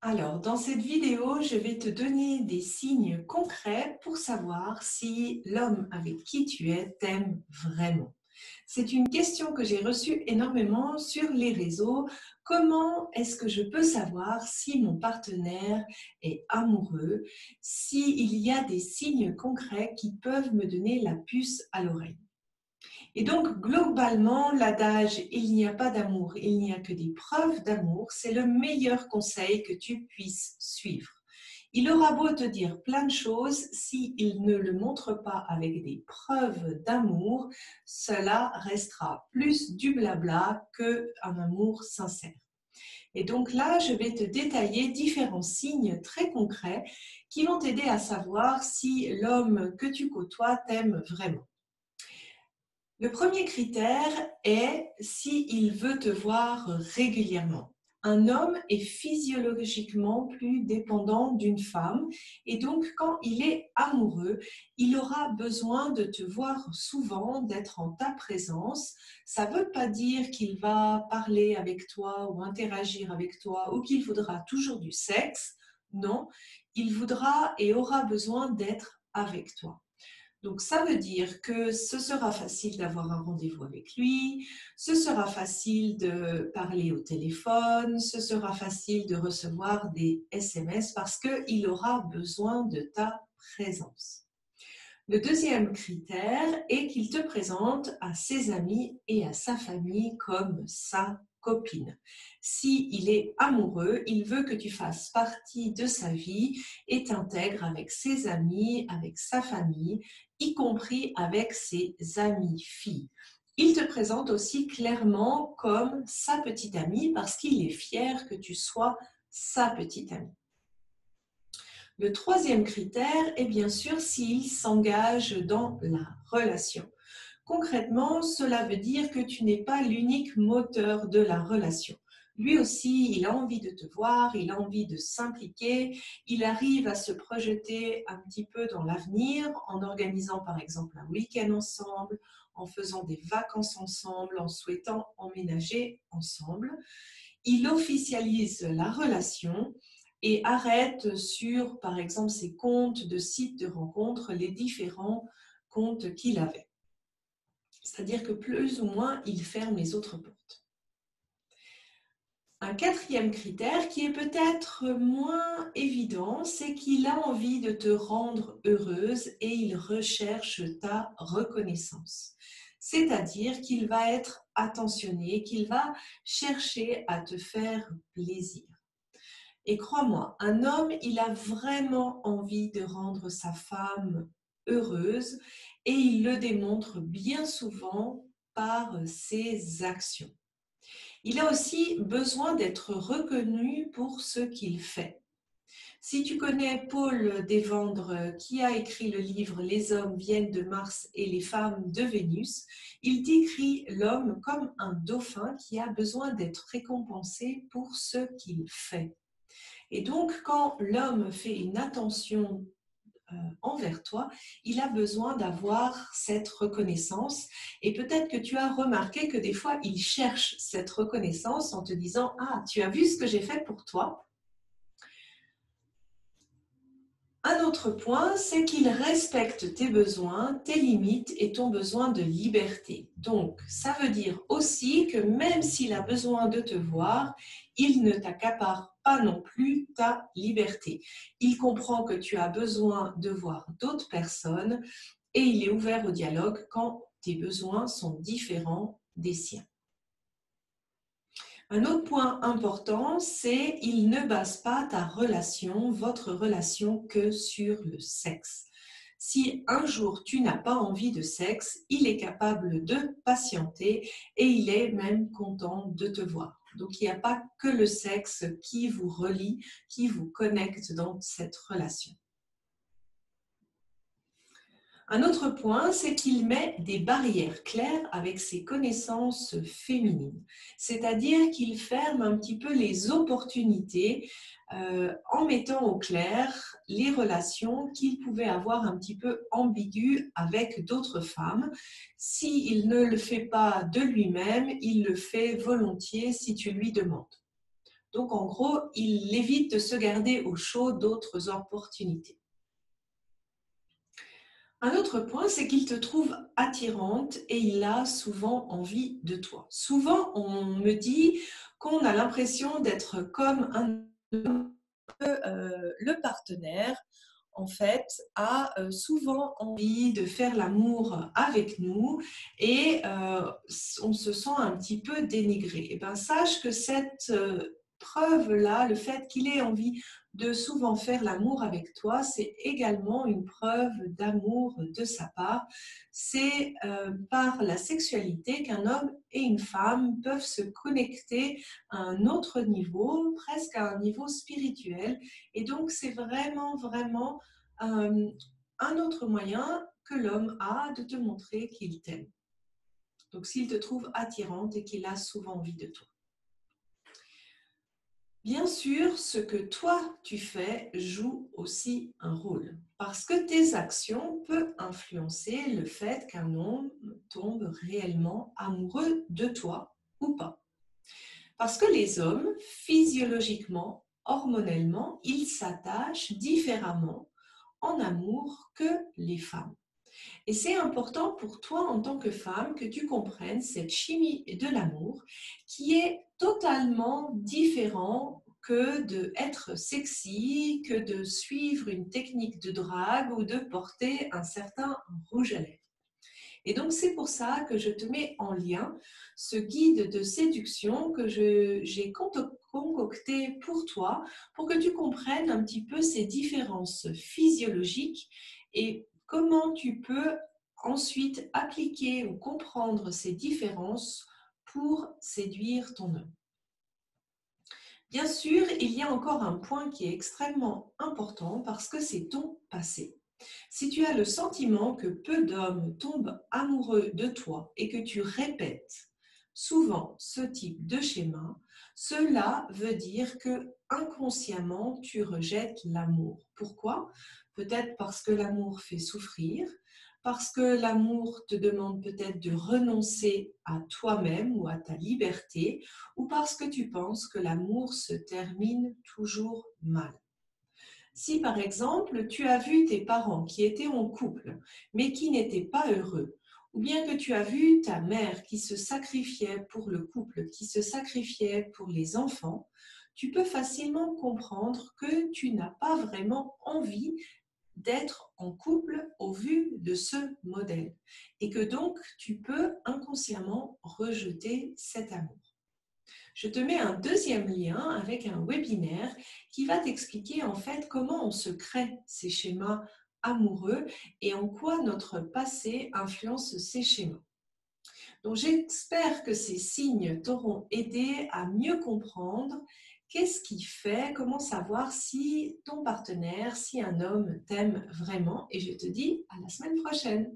Alors, dans cette vidéo, je vais te donner des signes concrets pour savoir si l'homme avec qui tu es t'aime vraiment. C'est une question que j'ai reçue énormément sur les réseaux. Comment est-ce que je peux savoir si mon partenaire est amoureux, s'il y a des signes concrets qui peuvent me donner la puce à l'oreille? Et donc, globalement, l'adage « il n'y a pas d'amour, il n'y a que des preuves d'amour », c'est le meilleur conseil que tu puisses suivre. Il aura beau te dire plein de choses, s'il ne le montre pas avec des preuves d'amour, cela restera plus du blabla qu'un amour sincère. Et donc là, je vais te détailler différents signes très concrets qui vont t'aider à savoir si l'homme que tu côtoies t'aime vraiment. Le premier critère est s'il veut te voir régulièrement. Un homme est physiologiquement plus dépendant d'une femme et donc quand il est amoureux, il aura besoin de te voir souvent, d'être en ta présence. Ça ne veut pas dire qu'il va parler avec toi ou interagir avec toi ou qu'il voudra toujours du sexe. Non, il voudra et aura besoin d'être avec toi. Donc, ça veut dire que ce sera facile d'avoir un rendez-vous avec lui, ce sera facile de parler au téléphone, ce sera facile de recevoir des SMS parce qu'il aura besoin de ta présence. Le deuxième critère est qu'il te présente à ses amis et à sa famille comme sa copine. S'il est amoureux, il veut que tu fasses partie de sa vie et t'intègres avec ses amis, avec sa famille, y compris avec ses amies filles. Il te présente aussi clairement comme sa petite amie parce qu'il est fier que tu sois sa petite amie. Le troisième critère est bien sûr s'il s'engage dans la relation. Concrètement, cela veut dire que tu n'es pas l'unique moteur de la relation. Lui aussi, il a envie de te voir, il a envie de s'impliquer, il arrive à se projeter un petit peu dans l'avenir en organisant par exemple un week-end ensemble, en faisant des vacances ensemble, en souhaitant emménager ensemble. Il officialise la relation et arrête sur, par exemple, ses comptes de sites de rencontres, les différents comptes qu'il avait. C'est-à-dire que plus ou moins, il ferme les autres portes. Un quatrième critère qui est peut-être moins évident, c'est qu'il a envie de te rendre heureuse et il recherche ta reconnaissance. C'est-à-dire qu'il va être attentionné, qu'il va chercher à te faire plaisir. Et crois-moi, un homme, il a vraiment envie de rendre sa femme heureuse et il le démontre bien souvent par ses actions. Il a aussi besoin d'être reconnu pour ce qu'il fait. Si tu connais Paul Desvendres qui a écrit le livre « Les hommes viennent de Mars et les femmes de Vénus », il décrit l'homme comme un dauphin qui a besoin d'être récompensé pour ce qu'il fait. Et donc, quand l'homme fait une attention envers toi, il a besoin d'avoir cette reconnaissance. Et peut-être que tu as remarqué que des fois, il cherche cette reconnaissance en te disant « Ah, tu as vu ce que j'ai fait pour toi ?» Un autre point, c'est qu'il respecte tes besoins, tes limites et ton besoin de liberté. Donc, ça veut dire aussi que même s'il a besoin de te voir, il ne t'accapare pas non plus ta liberté. Il comprend que tu as besoin de voir d'autres personnes et il est ouvert au dialogue quand tes besoins sont différents des siens. Un autre point important, c'est qu'il ne base pas ta relation, votre relation, que sur le sexe. Si un jour tu n'as pas envie de sexe, il est capable de patienter et il est même content de te voir. Donc il n'y a pas que le sexe qui vous relie, qui vous connecte dans cette relation. Un autre point, c'est qu'il met des barrières claires avec ses connaissances féminines. C'est-à-dire qu'il ferme un petit peu les opportunités en mettant au clair les relations qu'il pouvait avoir un petit peu ambiguës avec d'autres femmes. S'il ne le fait pas de lui-même, il le fait volontiers si tu lui demandes. Donc en gros, il évite de se garder au chaud d'autres opportunités. Un autre point, c'est qu'il te trouve attirante et il a souvent envie de toi. Souvent, on me dit qu'on a l'impression d'être comme le partenaire, en fait, a souvent envie de faire l'amour avec nous et on se sent un petit peu dénigré. Et bien, sache que cette preuve-là, le fait qu'il ait envie de souvent faire l'amour avec toi, c'est également une preuve d'amour de sa part. C'est par la sexualité qu'un homme et une femme peuvent se connecter à un autre niveau, presque à un niveau spirituel. Et donc, c'est vraiment, vraiment un autre moyen que l'homme a de te montrer qu'il t'aime. Donc, s'il te trouve attirante et qu'il a souvent envie de toi. Bien sûr, ce que toi tu fais joue aussi un rôle parce que tes actions peuvent influencer le fait qu'un homme tombe réellement amoureux de toi ou pas. Parce que les hommes, physiologiquement, hormonellement, ils s'attachent différemment en amour que les femmes. Et c'est important pour toi en tant que femme que tu comprennes cette chimie de l'amour qui est totalement différent que d'être sexy, que de suivre une technique de drague ou de porter un certain rouge à lèvres. Et donc c'est pour ça que je te mets en lien ce guide de séduction que j'ai concocté pour toi, pour que tu comprennes un petit peu ces différences physiologiques et comment tu peux ensuite appliquer ou comprendre ces différences pour séduire ton homme. Bien sûr, il y a encore un point qui est extrêmement important parce que c'est ton passé. Si tu as le sentiment que peu d'hommes tombent amoureux de toi et que tu répètes souvent ce type de schéma, cela veut dire que inconsciemment tu rejettes l'amour. Pourquoi? Peut-être parce que l'amour fait souffrir, parce que l'amour te demande peut-être de renoncer à toi-même ou à ta liberté, ou parce que tu penses que l'amour se termine toujours mal. Si par exemple tu as vu tes parents qui étaient en couple mais qui n'étaient pas heureux, ou bien que tu as vu ta mère qui se sacrifiait pour le couple, qui se sacrifiait pour les enfants, tu peux facilement comprendre que tu n'as pas vraiment envie d'être en couple au vu de ce modèle et que donc tu peux inconsciemment rejeter cet amour. Je te mets un deuxième lien avec un webinaire qui va t'expliquer en fait comment on se crée ces schémas amoureux et en quoi notre passé influence ces schémas. Donc j'espère que ces signes t'auront aidé à mieux comprendre qu'est-ce qui fait, comment savoir si ton partenaire, si un homme t'aime vraiment. Et je te dis à la semaine prochaine.